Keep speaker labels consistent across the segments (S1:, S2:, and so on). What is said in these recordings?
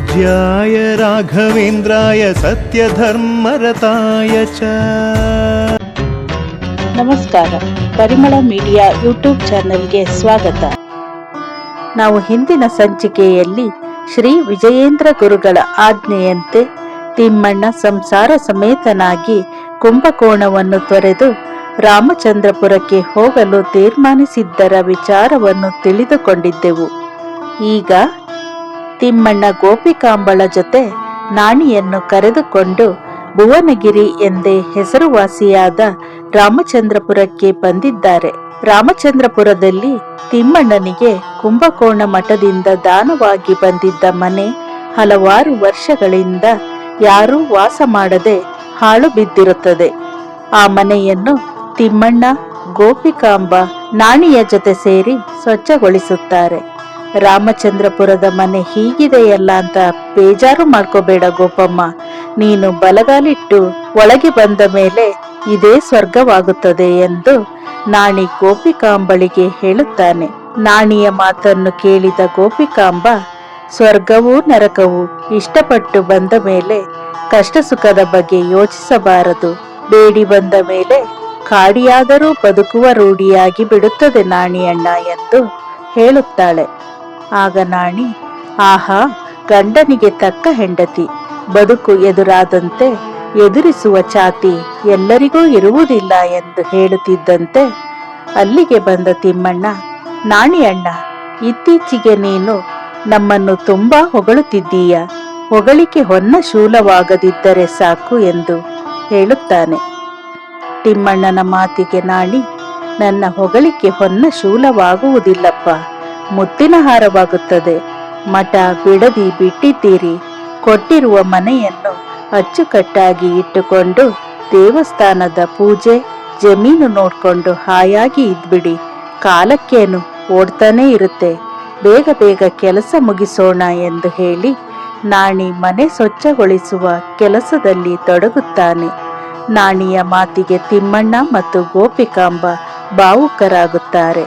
S1: पूज्याय राघवेन्द्राय सत्यधर्मरताय च।
S2: ನಮಸ್ಕಾರ, ಪರಿಮಳ ಮೀಡಿಯಾ ಯೂಟ್ಯೂಬ್ ಚಾನೆಲ್ಗೆ ಸ್ವಾಗತ. ನಾವು ಹಿಂದಿನ ಸಂಚಿಕೆಯಲ್ಲಿ ಶ್ರೀ ವಿಜಯೇಂದ್ರ ಗುರುಗಳ ಆಜ್ಞೆಯಂತೆ ತಿಮ್ಮಣ್ಣ ಸಂಸಾರ ಸಮೇತನಾಗಿ ಕುಂಭಕೋಣವನ್ನು ತೊರೆದು ರಾಮಚಂದ್ರಪುರಕ್ಕೆ ಹೋಗಲು ತೀರ್ಮಾನಿಸಿದ್ದರ ವಿಚಾರವನ್ನು ತಿಳಿದುಕೊಂಡಿದ್ದೆವು. ಈಗ ತಿಮ್ಮಣ್ಣ ಗೋಪಿಕಾಂಬಳ ಜೊತೆ ನಾಣಿಯನ್ನು ಕರೆದುಕೊಂಡು ಭುವನಗಿರಿ ಎಂದೇ ಹೆಸರುವಾಸಿಯಾದ ರಾಮಚಂದ್ರಪುರಕ್ಕೆ ಬಂದಿದ್ದಾರೆ. ರಾಮಚಂದ್ರಪುರದಲ್ಲಿ ತಿಮ್ಮಣ್ಣನಿಗೆ ಕುಂಭಕೋಣ ಮಠದಿಂದ ದಾನವಾಗಿ ಬಂದಿದ್ದ ಮನೆ ಹಲವಾರು ವರ್ಷಗಳಿಂದ ಯಾರೂ ವಾಸ ಮಾಡದೆ ಹಾಳು ಬಿದ್ದಿರುತ್ತದೆ. ಆ ಮನೆಯನ್ನು ತಿಮ್ಮಣ್ಣ, ಗೋಪಿಕಾಂಬ ನಾಣಿಯ ಜೊತೆ ಸೇರಿ ಸ್ವಚ್ಛಗೊಳಿಸುತ್ತಾರೆ. ರಾಮಚಂದ್ರಪುರದ ಮನೆ ಹೀಗಿದೆಯಲ್ಲ ಅಂತ ಬೇಜಾರು ಮಾಡ್ಕೋಬೇಡ ಗೋಪಮ್ಮ, ನೀನು ಬಲಗಾಲಿಟ್ಟು ಒಳಗೆ ಬಂದ ಮೇಲೆ ಇದೇ ಸ್ವರ್ಗವಾಗುತ್ತದೆ ಎಂದು ನಾಣಿ ಗೋಪಿಕಾಂಬಳಿಗೆ ಹೇಳುತ್ತಾನೆ. ನಾಣಿಯ ಮಾತನ್ನು ಕೇಳಿದ ಗೋಪಿಕಾಂಬ, ಸ್ವರ್ಗವೂ ನರಕವೂ ಇಷ್ಟಪಟ್ಟು ಬಂದ ಮೇಲೆ ಕಷ್ಟ ಸುಖದ ಬಗ್ಗೆ ಯೋಚಿಸಬಾರದು. ಬೇಡಿ ಬಂದ ಮೇಲೆ ಕಾಡಿಯಾದರೂ ಬದುಕುವ ರೂಢಿಯಾಗಿ ಬಿಡುತ್ತದೆ ನಾಣಿಯಣ್ಣ ಎಂದು ಹೇಳುತ್ತಾಳೆ. ಆಗ ನಾಣಿ, ಆಹಾ, ಗಂಡನಿಗೆ ತಕ್ಕ ಹೆಂಡತಿ, ಬದುಕು ಎದುರಾದಂತೆ ಎದುರಿಸುವ ಛಾತಿ ಎಲ್ಲರಿಗೂ ಇರುವುದಿಲ್ಲ ಎಂದು ಹೇಳುತ್ತಿದ್ದಂತೆ ಅಲ್ಲಿಗೆ ಬಂದ ತಿಮ್ಮಣ್ಣ, ನಾಣಿಯಣ್ಣ, ಇತ್ತೀಚೆಗೆ ನೀನು ನಮ್ಮನ್ನು ತುಂಬಾ ಹೊಗಳುತ್ತಿದ್ದೀಯ, ಹೊಗಳಿಕೆ ಹೊನ್ನ ಶೂಲವಾಗದಿದ್ದರೆ ಸಾಕು ಎಂದು ಹೇಳುತ್ತಾನೆ. ತಿಮ್ಮಣ್ಣನ ಮಾತಿಗೆ ನಾಣಿ, ನನ್ನ ಹೊಗಳಿಕೆ ಹೊನ್ನ ಶೂಲವಾಗುವುದಿಲ್ಲಪ್ಪ, ಮುತ್ತಿನ ಹಾರವಾಗುತ್ತದೆ. ಮಠ ಬಿಡದಿ ಬಿಟ್ಟಿದ್ದೀರಿ, ಕೊಟ್ಟಿರುವ ಮನೆಯನ್ನು ಅಚ್ಚುಕಟ್ಟಾಗಿ ಇಟ್ಟುಕೊಂಡು ದೇವಸ್ಥಾನದ ಪೂಜೆ ಜಮೀನು ನೋಡ್ಕೊಂಡು ಹಾಯಾಗಿ ಇದ್ಬಿಡಿ. ಕಾಲಕ್ಕೇನು ಓಡ್ತಾನೆ ಇರುತ್ತೆ, ಬೇಗ ಬೇಗ ಕೆಲಸ ಮುಗಿಸೋಣ ಎಂದು ಹೇಳಿ ನಾಣಿ ಮನೆ ಸ್ವಚ್ಛಗೊಳಿಸುವ ಕೆಲಸದಲ್ಲಿ ತೊಡಗುತ್ತಾನೆ. ನಾಣಿಯ ಮಾತಿಗೆ ತಿಮ್ಮಣ್ಣ ಮತ್ತು ಗೋಪಿಕಾಂಬ ಭಾವುಕರಾಗುತ್ತಾರೆ.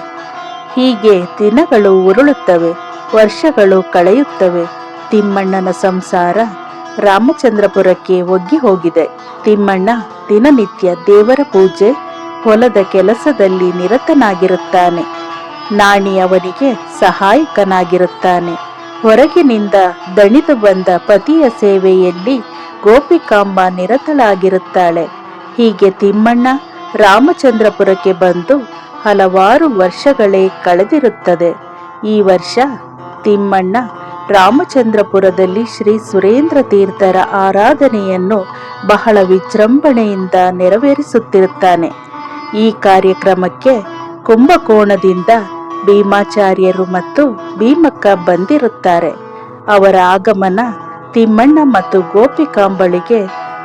S2: ಹೀಗೆ ದಿನಗಳು ಉರುಳುತ್ತವೆ, ವರ್ಷಗಳು ಕಳೆಯುತ್ತವೆ. ತಿಮ್ಮಣ್ಣನ ಸಂಸಾರ ರಾಮಚಂದ್ರಪುರಕ್ಕೆ ಒಗ್ಗಿ ಹೋಗಿದೆ. ತಿಮ್ಮಣ್ಣ ದಿನನಿತ್ಯ ದೇವರ ಪೂಜೆ, ಹೊಲದ ಕೆಲಸದಲ್ಲಿ ನಿರತನಾಗಿರುತ್ತಾನೆ. ನಾಣಿ ಅವನಿಗೆ ಸಹಾಯಕನಾಗಿರುತ್ತಾನೆ. ಹೊರಗಿನಿಂದ ದಣಿದು ಬಂದ ಪತಿಯ ಸೇವೆಯಲ್ಲಿ ಗೋಪಿಕಾಂಬ ನಿರತಳಾಗಿರುತ್ತಾಳೆ. ಹೀಗೆ ತಿಮ್ಮಣ್ಣ ರಾಮಚಂದ್ರಪುರಕ್ಕೆ ಬಂದು ಹಲವಾರು ವರ್ಷಗಳೇ ಕಳೆದಿರುತ್ತದೆ. ಈ ವರ್ಷ ತಿಮ್ಮಣ್ಣ ರಾಮಚಂದ್ರಪುರದಲ್ಲಿ ಶ್ರೀ ಸುರೇಂದ್ರ ತೀರ್ಥರ ಆರಾಧನೆಯನ್ನು ಬಹಳ ವಿಜೃಂಭಣೆಯಿಂದ ನೆರವೇರಿಸುತ್ತಿರುತ್ತಾನೆ. ಈ ಕಾರ್ಯಕ್ರಮಕ್ಕೆ ಕುಂಭಕೋಣದಿಂದ ಭೀಮಾಚಾರ್ಯರು ಮತ್ತು ಭೀಮಕ್ಕ ಬಂದಿರುತ್ತಾರೆ. ಅವರ ಆಗಮನ ತಿಮ್ಮಣ್ಣ ಮತ್ತು ಗೋಪಿಕಾಂಬಳಿಗೆ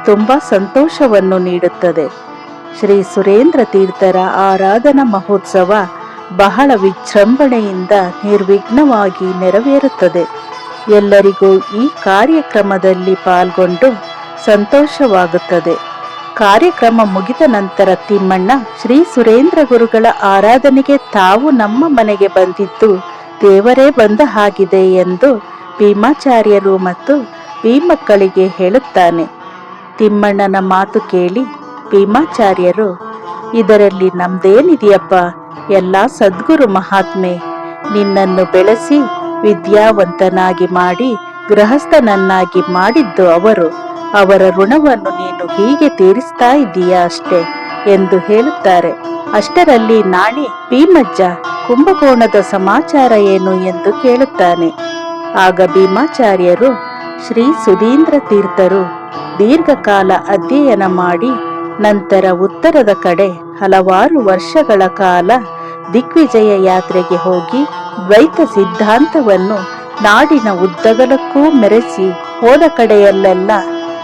S2: ತುಂಬಾ ಸಂತೋಷವನ್ನು ನೀಡುತ್ತದೆ. ಶ್ರೀ ಸುರೇಂದ್ರ ತೀರ್ಥರ ಆರಾಧನಾ ಮಹೋತ್ಸವ ಬಹಳ ವಿಜೃಂಭಣೆಯಿಂದ ನಿರ್ವಿಘ್ನವಾಗಿ ನೆರವೇರುತ್ತದೆ. ಎಲ್ಲರಿಗೂ ಈ ಕಾರ್ಯಕ್ರಮದಲ್ಲಿ ಪಾಲ್ಗೊಂಡು ಸಂತೋಷವಾಗುತ್ತದೆ. ಕಾರ್ಯಕ್ರಮ ಮುಗಿದ ನಂತರ ತಿಮ್ಮಣ್ಣ, ಶ್ರೀ ಸುರೇಂದ್ರ ಗುರುಗಳ ಆರಾಧನೆಗೆ ತಾವು ನಮ್ಮ ಮನೆಗೆ ಬಂದಿದ್ದು ದೇವರೇ ಬಂದ ಹಾಗಿದೆ ಎಂದು ಭೀಮಾಚಾರ್ಯರು ಮತ್ತು ಭೀಮಕ್ಕಳಿಗೆ ಹೇಳುತ್ತಾನೆ. ತಿಮ್ಮಣ್ಣನ ಮಾತು ಕೇಳಿ ಭೀಮಾಚಾರ್ಯರು, ಇದರಲ್ಲಿ ನಮ್ದೇನಿದೆಯಪ್ಪ, ಎಲ್ಲ ಸದ್ಗುರು ಮಹಾತ್ಮೆ ನಿನ್ನನ್ನು ಬೆಳೆಸಿ ವಿದ್ಯಾವಂತನಾಗಿ ಮಾಡಿ ಗೃಹಸ್ಥನನ್ನಾಗಿ ಮಾಡಿದ್ದು ಅವರು, ಅವರ ಋಣವನ್ನು ನೀನು ಹೀಗೆ ತೀರಿಸ್ತಾ ಇದ್ದೀಯಾ ಅಷ್ಟೇ ಎಂದು ಹೇಳುತ್ತಾರೆ. ಅಷ್ಟರಲ್ಲಿ ನಾಣಿ, ಭೀಮಜ್ಜ, ಕುಂಭಕೋಣದ ಸಮಾಚಾರ ಏನು ಎಂದು ಕೇಳುತ್ತಾನೆ. ಆಗ ಭೀಮಾಚಾರ್ಯರು, ಶ್ರೀ ಸುಧೀಂದ್ರ ತೀರ್ಥರು ದೀರ್ಘಕಾಲ ಅಧ್ಯಯನ ಮಾಡಿ ನಂತರ ಉತ್ತರದ ಕಡೆ ಹಲವಾರು ವರ್ಷಗಳ ಕಾಲ ದಿಗ್ವಿಜಯ ಯಾತ್ರೆಗೆ ಹೋಗಿ ದ್ವೈತ ಸಿದ್ಧಾಂತವನ್ನು ನಾಡಿನ ಉದ್ದಗಲಕ್ಕೂ ಮೆರೆಸಿ ಹೋದ ಕಡೆಯಲ್ಲೆಲ್ಲ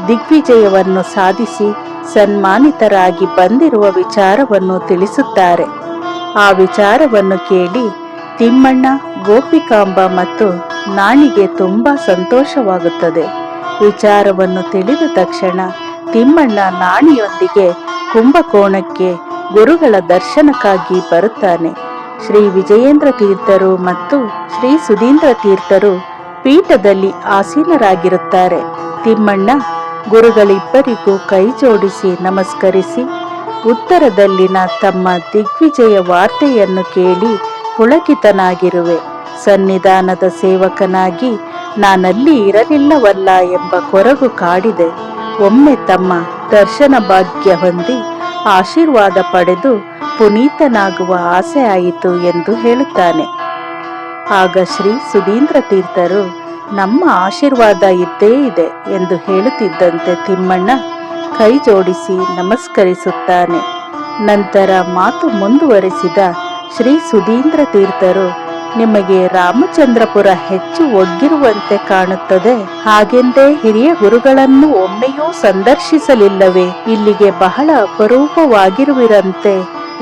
S2: ದಿಗ್ವಿಜಯವನ್ನು ಸಾಧಿಸಿ ಸನ್ಮಾನಿತರಾಗಿ ಬಂದಿರುವ ವಿಚಾರವನ್ನು ತಿಳಿಸುತ್ತಾರೆ. ಆ ವಿಚಾರವನ್ನು ಕೇಳಿ ತಿಮ್ಮಣ್ಣ, ಗೋಪಿಕಾಂಬ ಮತ್ತು ನಾಣಿಗೆ ತುಂಬಾ ಸಂತೋಷವಾಗುತ್ತದೆ. ವಿಚಾರವನ್ನು ತಿಳಿದ ತಕ್ಷಣ ತಿಮ್ಮಣ್ಣ ನಾಣಿಯೊಂದಿಗೆ ಕುಂಭಕೋಣಕ್ಕೆ ಗುರುಗಳ ದರ್ಶನಕ್ಕಾಗಿ ಬರುತ್ತಾನೆ. ಶ್ರೀ ವಿಜಯೇಂದ್ರ ತೀರ್ಥರು ಮತ್ತು ಶ್ರೀ ಸುಧೀಂದ್ರ ತೀರ್ಥರು ಪೀಠದಲ್ಲಿ ಆಸೀನರಾಗಿರುತ್ತಾರೆ. ತಿಮ್ಮಣ್ಣ ಗುರುಗಳಿಬ್ಬರಿಗೂ ಕೈ ಜೋಡಿಸಿ ನಮಸ್ಕರಿಸಿ ಉತ್ತರದಲ್ಲಿನ ತಮ್ಮ ದಿಗ್ವಿಜಯ ವಾರ್ತೆಯನ್ನು ಕೇಳಿ ಪುಳಕಿತನಾಗಿರುವೆ. ಸನ್ನಿಧಾನದ ಸೇವಕನಾಗಿ ನಾನಲ್ಲಿ ಇರಲಿಲ್ಲವಲ್ಲ ಎಂಬ ಕೊರಗು ಕಾಡಿದೆ. ಒಮ್ಮೆ ತಮ್ಮ ದರ್ಶನ ಭಾಗ್ಯ ಹೊಂದಿ ಆಶೀರ್ವಾದ ಪಡೆದು ಪುನೀತನಾಗುವ ಆಸೆ ಆಯಿತು ಎಂದು ಹೇಳುತ್ತಾನೆ. ಆಗ ಶ್ರೀ ಸುಧೀಂದ್ರ ತೀರ್ಥರು ನಮ್ಮ ಆಶೀರ್ವಾದ ಇದ್ದೇ ಇದೆ ಎಂದು ಹೇಳುತ್ತಿದ್ದಂತೆ ತಿಮ್ಮಣ್ಣ ಕೈ ಜೋಡಿಸಿ ನಮಸ್ಕರಿಸುತ್ತಾನೆ. ನಂತರ ಮಾತು ಮುಂದುವರೆಸಿದ ಶ್ರೀ ಸುಧೀಂದ್ರ ತೀರ್ಥರು, ನಿಮಗೆ ರಾಮಚಂದ್ರಪುರ ಹೆಚ್ಚು ಒಗ್ಗಿರುವಂತೆ ಕಾಣುತ್ತದೆ. ಹಾಗೆಂದೇ ಹಿರಿಯ ಗುರುಗಳನ್ನು ಒಮ್ಮೆಯೂ ಸಂದರ್ಶಿಸಲಿಲ್ಲವೇ? ಇಲ್ಲಿಗೆ ಬಹಳ ಅಪರೂಪವಾಗಿರುವಿರಂತೆ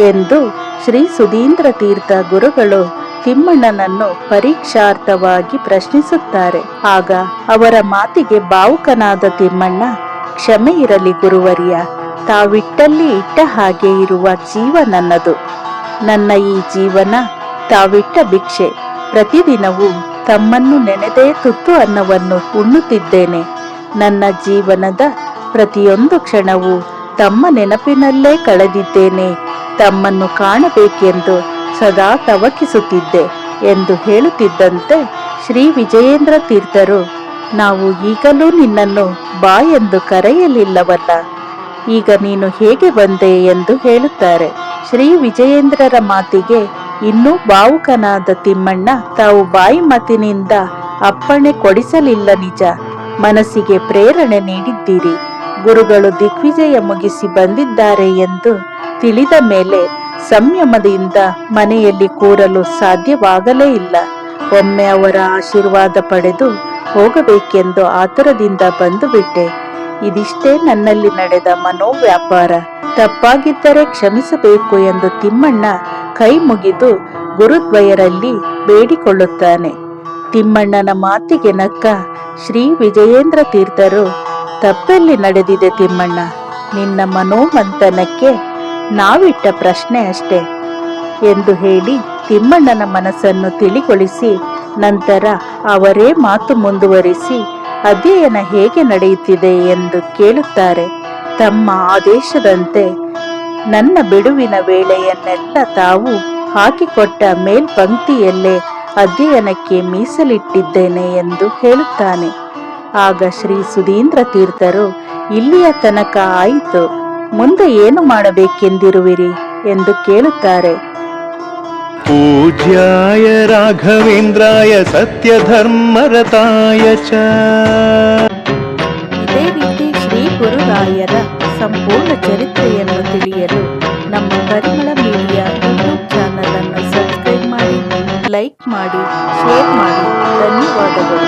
S2: ಎಂದು ಶ್ರೀ ಸುಧೀಂದ್ರ ತೀರ್ಥ ಗುರುಗಳು ತಿಮ್ಮಣ್ಣನನ್ನು ಪರೀಕ್ಷಾರ್ಥವಾಗಿ ಪ್ರಶ್ನಿಸುತ್ತಾರೆ. ಆಗ ಅವರ ಮಾತಿಗೆ ಭಾವುಕನಾದ ತಿಮ್ಮಣ್ಣ, ಕ್ಷಮೆ ಇರಲಿ ಗುರುವರ್ಯ, ತಾವಿಟ್ಟಲ್ಲಿ ಇಟ್ಟ ಹಾಗೆ ಇರುವ ಜೀವ ನನ್ನದು. ನನ್ನ ಈ ಜೀವನ ತಾವಿಟ್ಟ ಭಿಕ್ಷೆ. ಪ್ರತಿದಿನವೂ ತಮ್ಮನ್ನು ನೆನೆದೇ ತುತ್ತು ಅನ್ನವನ್ನು ಉಣ್ಣುತ್ತಿದ್ದೇನೆ. ನನ್ನ ಜೀವನದ ಪ್ರತಿಯೊಂದು ಕ್ಷಣವೂ ತಮ್ಮ ನೆನಪಿನಲ್ಲೇ ಕಳೆದಿದ್ದೇನೆ. ತಮ್ಮನ್ನು ಕಾಣಬೇಕೆಂದು ಸದಾ ತವಕಿಸುತ್ತಿದ್ದೆ ಎಂದು ಹೇಳುತ್ತಿದ್ದಂತೆ ಶ್ರೀ ವಿಜಯೇಂದ್ರ ತೀರ್ಥರು, ನಾವು ಈಗಲೂ ನಿನ್ನನ್ನು ಬಾ ಎಂದು ಕರೆಯಲಿಲ್ಲವಲ್ಲ, ಈಗ ನೀನು ಹೇಗೆ ಬಂದೆ ಎಂದು ಹೇಳುತ್ತಾರೆ. ಶ್ರೀ ವಿಜಯೇಂದ್ರರ ಮಾತಿಗೆ ಇನ್ನೂ ಭಾವುಕನಾದ ತಿಮ್ಮಣ್ಣ, ತಾವು ಬಾಯಿ ಮಾತಿನಿಂದ ಅಪ್ಪಣೆ ಕೊಡಿಸಲಿಲ್ಲ ನಿಜ, ಮನಸ್ಸಿಗೆ ಪ್ರೇರಣೆ ನೀಡಿದ್ದೀರಿ. ಗುರುಗಳು ದಿಗ್ವಿಜಯ ಮುಗಿಸಿ ಬಂದಿದ್ದಾರೆ ಎಂದು ತಿಳಿದ ಮೇಲೆ ಸಂಯಮದಿಂದ ಮನೆಯಲ್ಲಿ ಕೂರಲು ಸಾಧ್ಯವಾಗಲೇ ಇಲ್ಲ. ಒಮ್ಮೆ ಅವರ ಆಶೀರ್ವಾದ ಪಡೆದು ಹೋಗಬೇಕೆಂದು ಆತುರದಿಂದ ಬಂದು ಬಿಟ್ಟೆ. ಇದಿಷ್ಟೇ ನನ್ನಲ್ಲಿ ನಡೆದ ಮನೋವ್ಯಾಪಾರ. ತಪ್ಪಾಗಿದ್ದರೆ ಕ್ಷಮಿಸಬೇಕು ಎಂದು ತಿಮ್ಮಣ್ಣ ಕೈ ಮುಗಿದು ಗುರುದ್ವಯರಲ್ಲಿ ಬೇಡಿಕೊಳ್ಳುತ್ತಾನೆ. ತಿಮ್ಮಣ್ಣನ ಮಾತಿಗೆ ನಕ್ಕ ಶ್ರೀ ವಿಜಯೇಂದ್ರ ತೀರ್ಥರು, ತಪ್ಪೆಲ್ಲಿ ನಡೆದಿದೆ ತಿಮ್ಮಣ್ಣ, ನಿನ್ನ ಮನೋಮಂಥನಕ್ಕೆ ನಾವಿಟ್ಟ ಪ್ರಶ್ನೆ ಅಷ್ಟೇ ಎಂದು ಹೇಳಿ ತಿಮ್ಮಣ್ಣನ ಮನಸ್ಸನ್ನು ತಿಳಿಗೊಳಿಸಿ ನಂತರ ಅವರೇ ಮಾತು ಮುಂದುವರಿಸಿ ಅಧ್ಯಯನ ಹೇಗೆ ನಡೆಯುತ್ತಿದೆ ಎಂದು ಕೇಳುತ್ತಾರೆ. ತಮ್ಮ ಆದೇಶದಂತೆ ನನ್ನ ಬಿಡುವಿನ ವೇಳೆಯನ್ನೆಲ್ಲ ತಾವು ಹಾಕಿಕೊಟ್ಟ ಮೇಲ್ಪಂಕ್ತಿಯಲ್ಲೇ ಅಧ್ಯಯನಕ್ಕೆ ಮೀಸಲಿಟ್ಟಿದ್ದೇನೆ ಎಂದು ಹೇಳುತ್ತಾನೆ. ಆಗ ಶ್ರೀ ಸುಧೀಂದ್ರ ತೀರ್ಥರು, ಇಲ್ಲಿಯ ತನಕ ಆಯಿತು, ಮುಂದೆ ಏನು ಮಾಡಬೇಕೆಂದಿರುವಿರಿ ಎಂದು ಕೇಳುತ್ತಾರೆ.
S1: ಪೂಜ್ಯಾಯ ರಾಘವೇಂದ್ರಾಯ ಸತ್ಯಧರ್ಮರತಾಯ ಚ.
S2: ಇದೇ ರೀತಿ ಶ್ರೀ ಗುರುರಾಯರ ಸಂಪೂರ್ಣ ಚರಿತ್ರೆಯನ್ನು ತಿಳಿಯಲು ನಮ್ಮ ಪರಿಮಳ ಮೀಡಿಯಾ ಯೂಟ್ಯೂಬ್ ಚಾನಲ್ ಅನ್ನು ಸಬ್ಸ್ಕ್ರೈಬ್ ಮಾಡಿ, ಲೈಕ್ ಮಾಡಿ, ಶೇರ್ ಮಾಡಿ. ಧನ್ಯವಾದಗಳು.